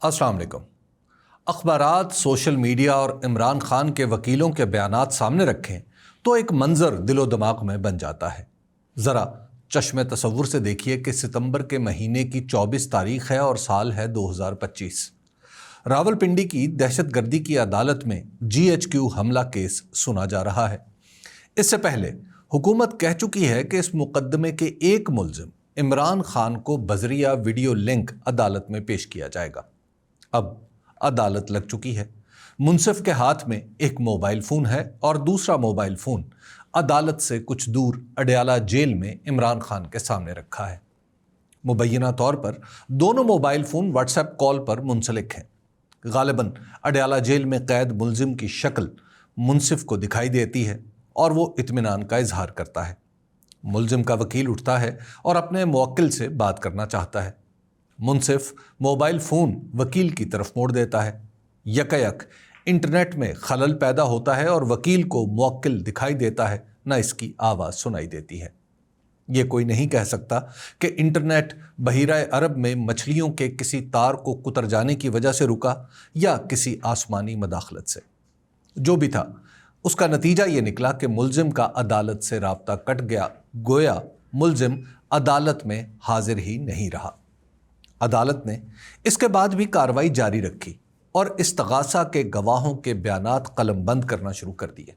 अस्सलाम वालेकुम। अखबारात, social media और इमरान खान के वकीलों के बयानात सामने रखें तो एक मंजर दिलो दिमाग में बन जाता है। ज़रा चश्मे तसव्वुर से देखिए कि सितंबर के महीने की 24 तारीख है और साल है 2025। रावलपिंडी की दहशतगर्दी की अदालत में GHQ हमला केस सुना जा रहा है। इससे पहले हुकूमत कह चुकी है कि इस मुकदमे के एक मुल्जिम इमरान खान को बजरिया वीडियो लिंक अदालत में पेश किया जाएगा। अब अदालत लग चुकी है। मुंसिफ के हाथ में एक मोबाइल फ़ोन है और दूसरा मोबाइल फ़ोन अदालत से कुछ दूर अडयाला जेल में इमरान खान के सामने रखा है। मुबैना तौर पर दोनों मोबाइल फ़ोन व्हाट्सएप कॉल पर मुंसलिक हैं। गालिबन अडयाला जेल में कैद मुल्जिम की शक्ल मुंसिफ को दिखाई देती है और वो इत्मीनान का इजहार करता है। मुल्जिम का वकील उठता है और अपने मुवक्किल से बात करना चाहता है। मुंसिफ मोबाइल फ़ोन वकील की तरफ मोड़ देता है। यकयक इंटरनेट में खलल पैदा होता है और वकील को मुवक्किल दिखाई देता है, न इसकी आवाज़ सुनाई देती है। ये कोई नहीं कह सकता कि इंटरनेट बहीरा अरब में मछलियों के किसी तार को कुतर जाने की वजह से रुका या किसी आसमानी मदाखलत से। जो भी था, उसका नतीजा ये निकला कि मुल्जिम का अदालत से राब्ता कट गया, गोया मुल्जिम अदालत में हाजिर ही नहीं रहा। अदालत ने इसके बाद भी कार्रवाई जारी रखी और इस्तगासा के गवाहों के बयानात कलमबंद करना शुरू कर दिए।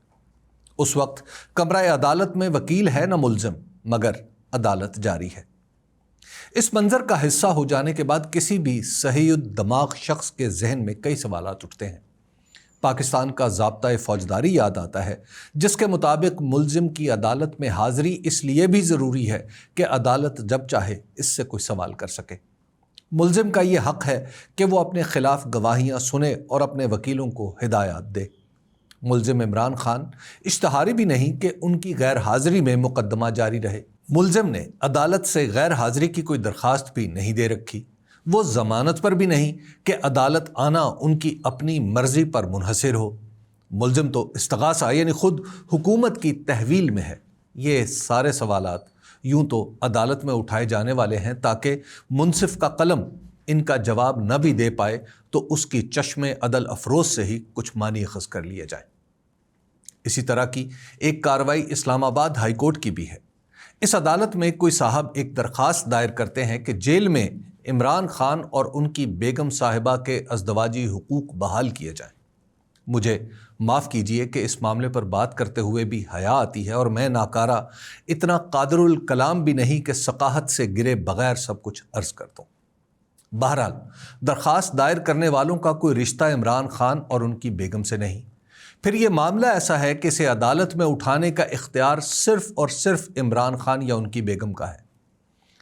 उस वक्त कमरा अदालत में वकील है न मुल्जिम, मगर अदालत जारी है। इस मंजर का हिस्सा हो जाने के बाद किसी भी सहीयुद्दमाग शख्स के जहन में कई सवालात उठते हैं। पाकिस्तान का ज़ाब्ता फौजदारी याद आता है, जिसके मुताबिक मुल्जिम की अदालत में हाज़िरी इसलिए भी ज़रूरी है कि अदालत जब चाहे इससे कोई सवाल कर सके। मुल्जिम का ये हक़ है कि वो अपने ख़िलाफ़ गवाहियाँ सुने और अपने वकीलों को हिदायत दे। मुल्जिम इमरान खान इश्तहारी भी नहीं कि उनकी गैर हाज़िरी में मुकदमा जारी रहे। मुल्जिम ने अदालत से गैर हाज़िरी की कोई दरख्वास्त भी नहीं दे रखी। वो ज़मानत पर भी नहीं कि अदालत आना उनकी अपनी मर्ज़ी पर मुनहसिर हो। मुल्जिम तो इस्तगासा यानी ख़ुद हुकूमत की तहवील में है। ये सारे सवालात यूं तो अदालत में उठाए जाने वाले हैं ताकि मुंसिफ का कलम इनका जवाब न भी दे पाए तो उसकी चश्मे अदल अफरोज़ से ही कुछ मानी अखज़ कर लिए जाए। इसी तरह की एक कार्रवाई इस्लामाबाद हाई कोर्ट की भी है। इस अदालत में कोई साहब एक दरख्वास्त दायर करते हैं कि जेल में इमरान खान और उनकी बेगम साहिबा के अज़दवाजी हुकूक बहाल किए जाएं। मुझे माफ़ कीजिए कि इस मामले पर बात करते हुए भी हया आती है और मैं नाकारा इतना कादरुल कलाम भी नहीं कि सकाहत से गिरे बगैर सब कुछ अर्ज़ कर दूँ। बहरहाल दरख्वास्त दायर करने वालों का कोई रिश्ता इमरान खान और उनकी बेगम से नहीं। फिर ये मामला ऐसा है कि इसे अदालत में उठाने का इख्तियार सिर्फ़ और सिर्फ इमरान खान या उनकी बेगम का है।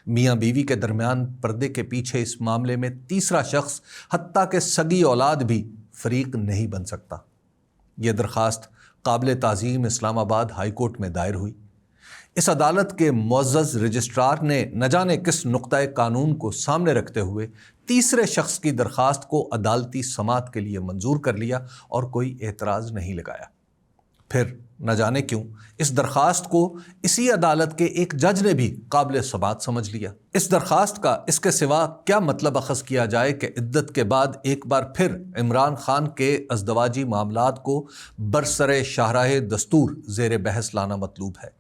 मियाँ बीवी के दरमियान पर्दे के पीछे इस मामले में तीसरा शख्स, हत्ता के सगी औलाद भी फरीक नहीं बन सकता। यह दरख्वास्त काबिल ताज़ीम इस्लामाबाद हाई कोर्ट में दायर हुई। इस अदालत के मुअज़्ज़ज़ रजिस्ट्रार ने न जाने किस नुक्ता कानून को सामने रखते हुए तीसरे शख्स की दरख्वास्त को अदालती समात के लिए मंजूर कर लिया और कोई एतराज़ नहीं लगाया। फिर न जाने क्यों इस दरख्वास्त को इसी अदालत के एक जज ने भी काबिल समात समझ लिया। इस दरख्वास्त का इसके सिवा क्या मतलब अखज़ किया जाए कि इद्दत के बाद एक बार फिर इमरान खान के अज़दवाजी मामलात को बरसरे शाहराह दस्तूर ज़ेर बहस लाना मतलूब है।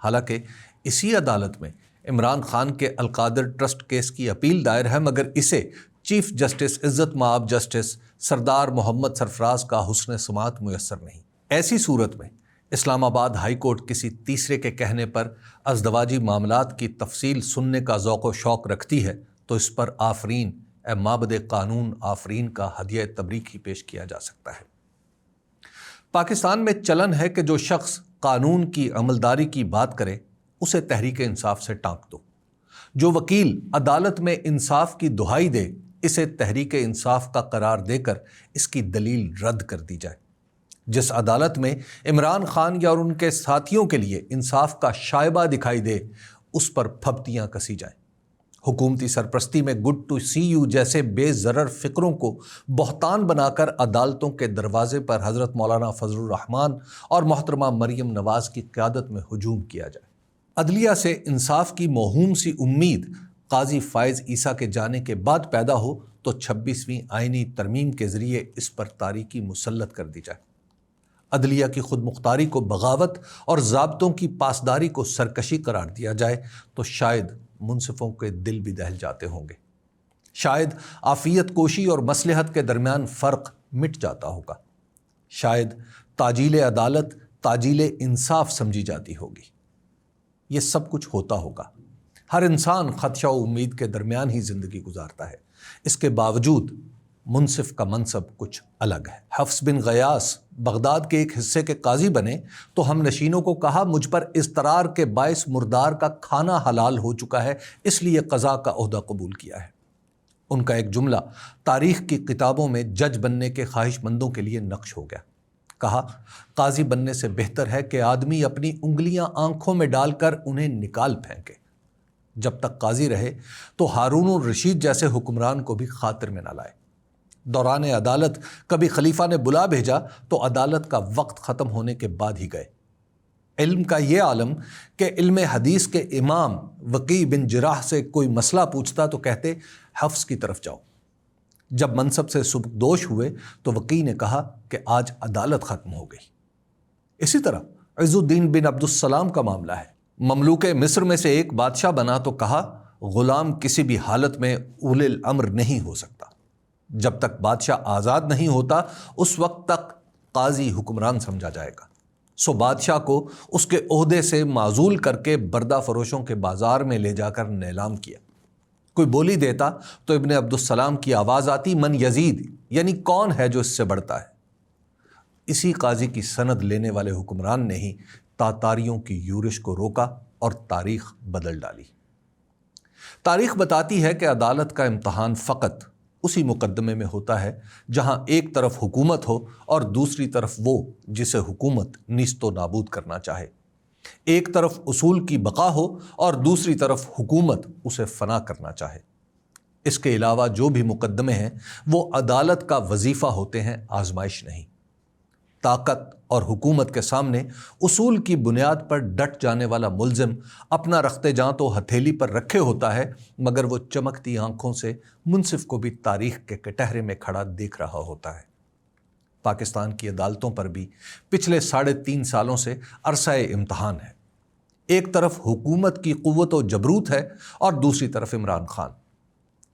हालांकि इसी अदालत में इमरान खान के अलकादर ट्रस्ट केस की अपील दायर है, मगर इसे चीफ जस्टिस इज़्ज़त माब जस्टिस सरदार मोहम्मद सरफराज का हुस्न समात मुयस्सर नहीं। ऐसी सूरत में इस्लामाबाद हाई कोर्ट किसी तीसरे के कहने पर अज़दवाजी मामलात की तफसील सुनने का ज़ौक़ व शौक़ रखती है तो इस पर आफरीन ए माबद कानून आफरीन का हदिया तबरीक ही पेश किया जा सकता है। पाकिस्तान में चलन है कि जो शख्स कानून की अमलदारी की बात करे उसे तहरीक इंसाफ से टाँक दो। जो वकील अदालत में इंसाफ की दुहाई दे, इसे तहरीक इंसाफ का करार देकर इसकी दलील रद्द कर दी जाए। जिस अदालत में इमरान खान या और उनके साथियों के लिए इंसाफ का शायबा दिखाई दे, उस पर फब्तियाँ कसी जाएं। हुकूमती सरपरस्ती में गुड टू सी यू जैसे बेज़रर फ़िक्रों को बहतान बनाकर अदालतों के दरवाजे पर हज़रत मौलाना फजलुर रहमान और मोहतरमा मरियम नवाज़ की क़यादत में हुजूम किया जाए। अदलिया से इंसाफ की मौहूम सी उम्मीद काजी फ़ाइज़ ईसा के जाने के बाद पैदा हो تو 26ویں آئینی ترمیم کے ذریعے اس پر تاریکی مسلط کر دی جائے، عدلیہ کی خود مختاری کو بغاوت اور ضابطوں کی پاسداری کو سرکشی قرار دیا جائے تو شاید منصفوں کے دل بھی دہل جاتے ہوں گے، شاید عافیت کوشی اور مصلحت کے درمیان فرق مٹ جاتا ہوگا، شاید تعجیل عدالت تعجیل انصاف سمجھی جاتی ہوگی۔ یہ سب کچھ ہوتا ہوگا، ہر انسان خدشہ و امید کے درمیان ہی زندگی گزارتا ہے، اس کے باوجود منصف کا منصب کچھ الگ ہے۔ حفص بن غیاث بغداد کے ایک حصے کے قاضی بنے تو ہم نشینوں کو کہا مجھ پر اضطرار کے باعث مردار کا کھانا حلال ہو چکا ہے، اس لیے قضا کا عہدہ قبول کیا ہے۔ ان کا ایک جملہ تاریخ کی کتابوں میں جج بننے کے خواہش مندوں کے لیے نقش ہو گیا۔ کہا قاضی بننے سے بہتر ہے کہ آدمی اپنی انگلیاں آنکھوں میں ڈال کر انہیں نکال پھینکے۔ جب تک قاضی رہے تو ہارون الرشید جیسے حکمران کو بھی خاطر میں نہ لائے۔ دوران عدالت کبھی خلیفہ نے بلا بھیجا تو عدالت کا وقت ختم ہونے کے بعد ہی گئے۔ علم کا یہ عالم کہ علم حدیث کے امام وقی بن جراح سے کوئی مسئلہ پوچھتا تو کہتے حفص کی طرف جاؤ۔ جب منصب سے سبکدوش ہوئے تو وقی نے کہا کہ آج عدالت ختم ہو گئی۔ اسی طرح عز الدین بن عبد السلام کا معاملہ ہے۔ مملوک مصر میں سے ایک بادشاہ بنا تو کہا غلام کسی بھی حالت میں اولی الامر نہیں ہو سکتا، جب تک بادشاہ آزاد نہیں ہوتا اس وقت تک قاضی حکمران سمجھا جائے گا۔ سو بادشاہ کو اس کے عہدے سے معزول کر کے بردہ فروشوں کے بازار میں لے جا کر نیلام کیا۔ کوئی بولی دیتا تو ابن عبد السلام کی آواز آتی من یزید، یعنی کون ہے جو اس سے بڑھتا ہے۔ اسی قاضی کی سند لینے والے حکمران نے ہی تاتاریوں کی یورش کو روکا اور تاریخ بدل ڈالی۔ تاریخ بتاتی ہے کہ عدالت کا امتحان فقط اسی مقدمے میں ہوتا ہے جہاں ایک طرف حکومت ہو اور دوسری طرف وہ جسے حکومت نیست و نابود کرنا چاہے، ایک طرف اصول کی بقا ہو اور دوسری طرف حکومت اسے فنا کرنا چاہے۔ اس کے علاوہ جو بھی مقدمے ہیں وہ عدالت کا وظیفہ ہوتے ہیں، آزمائش نہیں۔ طاقت اور حکومت کے سامنے اصول کی بنیاد پر ڈٹ جانے والا ملزم اپنا رخت جاں تو ہتھیلی پر رکھے ہوتا ہے، مگر وہ چمکتی آنکھوں سے منصف کو بھی تاریخ کے کٹہرے میں کھڑا دیکھ رہا ہوتا ہے۔ پاکستان کی عدالتوں پر بھی پچھلے 3.5 سالوں سے عرصہ امتحان ہے۔ ایک طرف حکومت کی قوت و جبروت ہے اور دوسری طرف عمران خان۔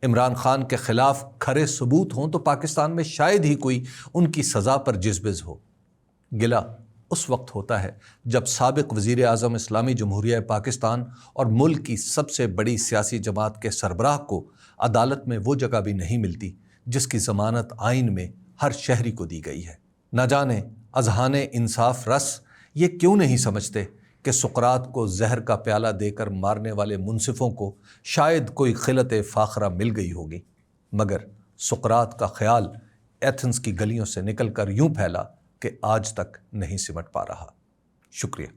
عمران خان کے خلاف کھرے ثبوت ہوں تو پاکستان میں شاید ہی کوئی ان کی سزا پر جزبز ہو۔ گلہ اس وقت ہوتا ہے جب سابق وزیر اعظم اسلامی جمہوریہ پاکستان اور ملک کی سب سے بڑی سیاسی جماعت کے سربراہ کو عدالت میں وہ جگہ بھی نہیں ملتی جس کی ضمانت آئین میں ہر شہری کو دی گئی ہے۔ نہ جانے اذہان انصاف رس یہ کیوں نہیں سمجھتے کہ سقراط کو زہر کا پیالہ دے کر مارنے والے منصفوں کو شاید کوئی خلت فاخرہ مل گئی ہوگی، مگر سقراط کا خیال ایتھنز کی گلیوں سے نکل کر یوں پھیلا کہ آج تک نہیں سمٹ پا رہا۔ شکریہ۔